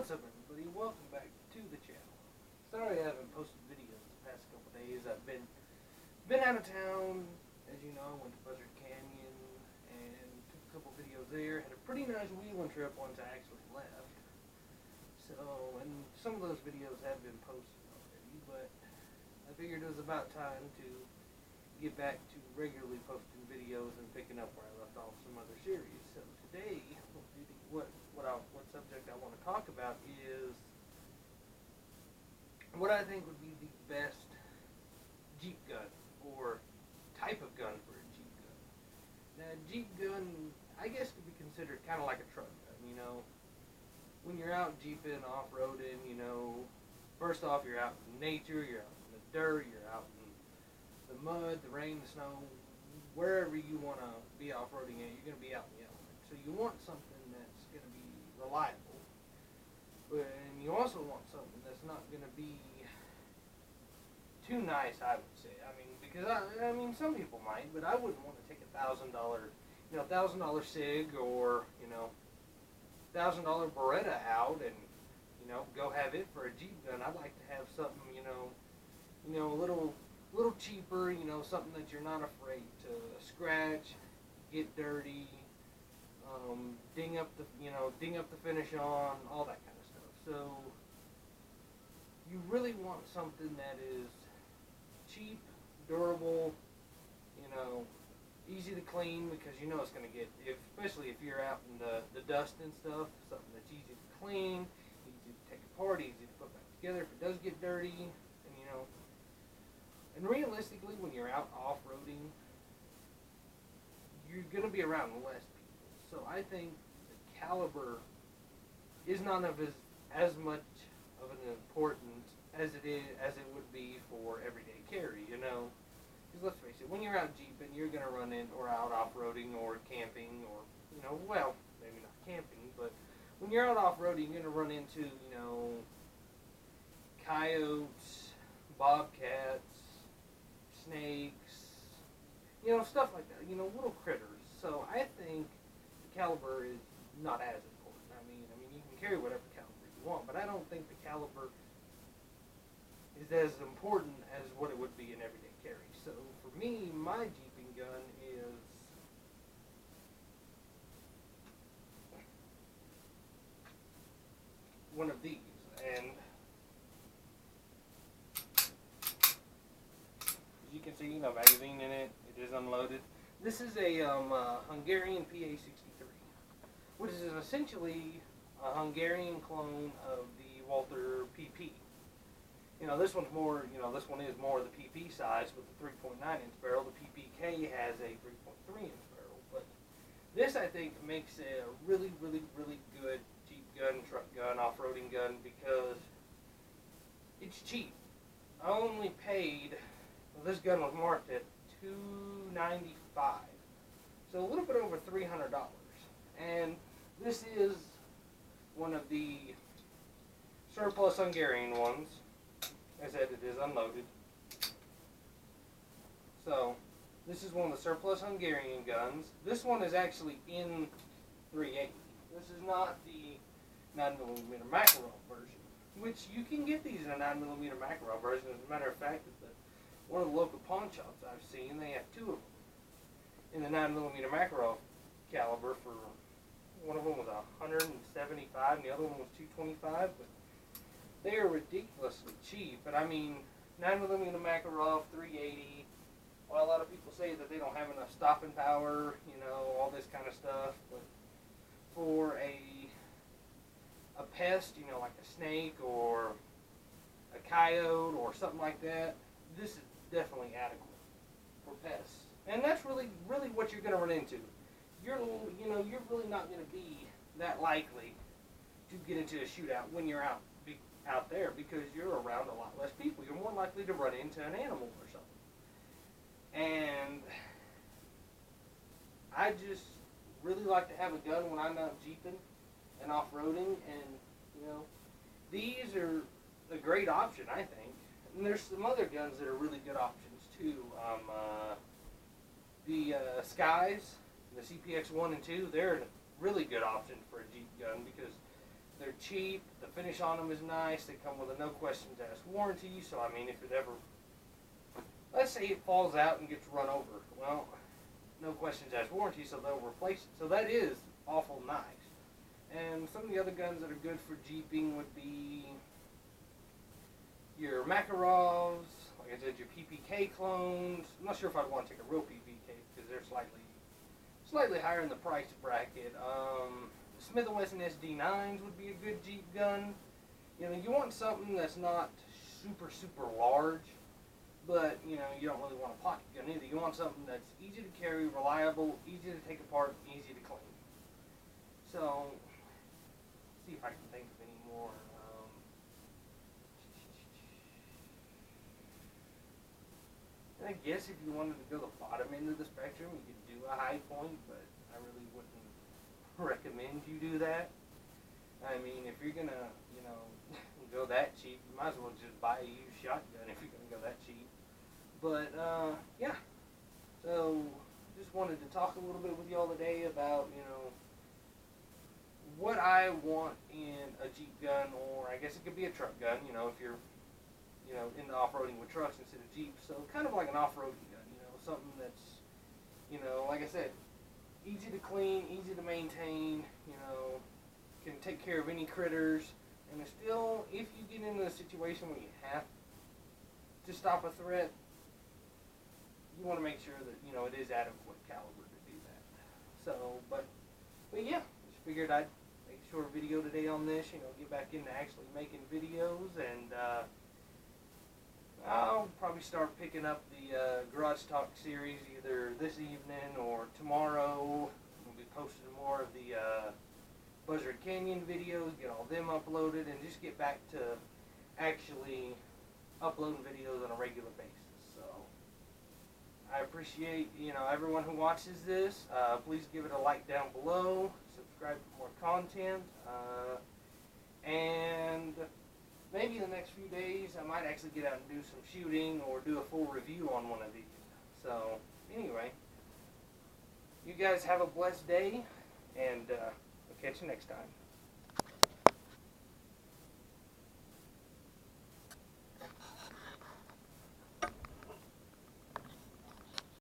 What's up, everybody? Welcome back to the channel. Sorry I haven't posted videos the past couple days. I've been out of town. As you know, I went to Buzzard Canyon and took a couple videos there. Had a pretty nice wheeling trip once I actually left. So, and some of those videos have been posted already, but I figured it was about time to get back to regularly posting videos and picking up where I left off some other series. So today, what subject I want to talk about is what I think would be the best Jeep gun or type of gun for a Jeep gun. Now, a Jeep gun, I guess, could be considered kind of like a truck gun. You know, when you're out Jeeping, off-roading, you know, first off, you're out in nature, you're out in the dirt, you're out in the mud, the rain, the snow, wherever you want to be off-roading at, you're going to be out in the element. So you want something that's going to be reliable, and you also want something that's not going to be too nice, I would say. I mean, because I mean, some people might, but I wouldn't want to take $1,000, $1,000 Sig or $1,000 Beretta out and go have it for a Jeep gun. I'd like to have something a little cheaper, something that you're not afraid to scratch, get dirty, ding up the finish on, all that kind of stuff. So you really want something that is cheap, durable, easy to clean, because it's going to get, especially if you're out in the dust and stuff, something that's easy to clean, easy to take apart, easy to put back together if it does get dirty, and realistically, when you're out off-roading, you're going to be around less people. So I think the caliber is not of as much of an importance as it would be for everyday carry, Because let's face it, when you're out Jeeping, you're going to run in, or out off-roading, or camping, or, well, maybe not camping, but when you're out off-roading, you're going to run into, coyotes, bobcats, snakes, stuff like that, little critters. So I think the caliber is not as important. I mean, you can carry whatever caliber you want, but I don't think the caliber is as important as what it would be in everyday carry. So for me, my Jeeping gun is one of these, and you can see, magazine in it. It is unloaded. This is a Hungarian PA-63, which is essentially a Hungarian clone of the Walther PP. This one's more. This one is more the PP size with the 3.9-inch barrel. The PPK has a 3.3-inch barrel, but this I think makes it a really, really, really good Jeep gun, truck gun, off-roading gun because it's cheap. I only paid. This gun was marked at $295, so a little bit over $300. And this is one of the surplus Hungarian ones. As I said, it is unloaded. So this is one of the surplus Hungarian guns. This one is actually in 380. This is not the 9mm Makarov version, which you can get these in a 9mm Makarov version. As a matter of fact, one of the local pawn shops I've seen, they have two of them in the 9mm Makarov caliber for, one of them was $175 and the other one was $225, but they are ridiculously cheap. But I mean, 9mm Makarov 380, well, a lot of people say that they don't have enough stopping power, all this kind of stuff, but for a pest, like a snake or a coyote or something like that, this is definitely adequate for pests. And that's really, really what you're going to run into. You're really not going to be that likely to get into a shootout when you're out there because you're around a lot less people. You're more likely to run into an animal or something. And I just really like to have a gun when I'm out Jeeping and off-roading, and these are a great option, I think. And there's some other guns that are really good options too. The Skies, the CPX 1 and 2, they're a really good option for a Jeep gun because they're cheap. The finish on them is nice. They come with a no questions asked warranty. So I mean, if it ever, let's say it falls out and gets run over, well, no questions asked warranty, so they'll replace it. So that is awful nice. And some of the other guns that are good for jeeping would be your Makarovs, like I said, your PPK clones. I'm not sure if I'd want to take a real PPK because they're slightly higher in the price bracket. Smith & Wesson SD9s would be a good Jeep gun. You know, you want something that's not super large, but you know, you don't really want a pocket gun either. You want something that's easy to carry, reliable, easy to take apart, easy to clean. So, see if I can think of any more. I guess if you wanted to go the bottom end of the spectrum, you could do a high point, but I really wouldn't recommend you do that. I mean, if you're gonna, you know, go that cheap, you might as well just buy a used shotgun if you're gonna go that cheap. But yeah. So just wanted to talk a little bit with y'all today about, you know, what I want in a Jeep gun, or I guess it could be a truck gun, you know, if you're, you know, into off-roading with trucks instead of Jeeps. So kind of like an off-roading gun, you know, something that's, you know, like I said, easy to clean, easy to maintain, you know, can take care of any critters, and it's still, if you get into a situation where you have to stop a threat, you want to make sure that, you know, it is adequate caliber to do that. So, but yeah, just figured I'd make a short video today on this, you know, get back into actually making videos, and I'll probably start picking up the Garage Talk series either this evening or tomorrow. We'll be posting more of the Buzzard Canyon videos, get all them uploaded, and just get back to actually uploading videos on a regular basis. So I appreciate, you know, everyone who watches this. Please give it a like down below, subscribe for more content, and maybe in the next few days I might actually get out and do some shooting or do a full review on one of these. So anyway, you guys have a blessed day, and we'll catch you next time.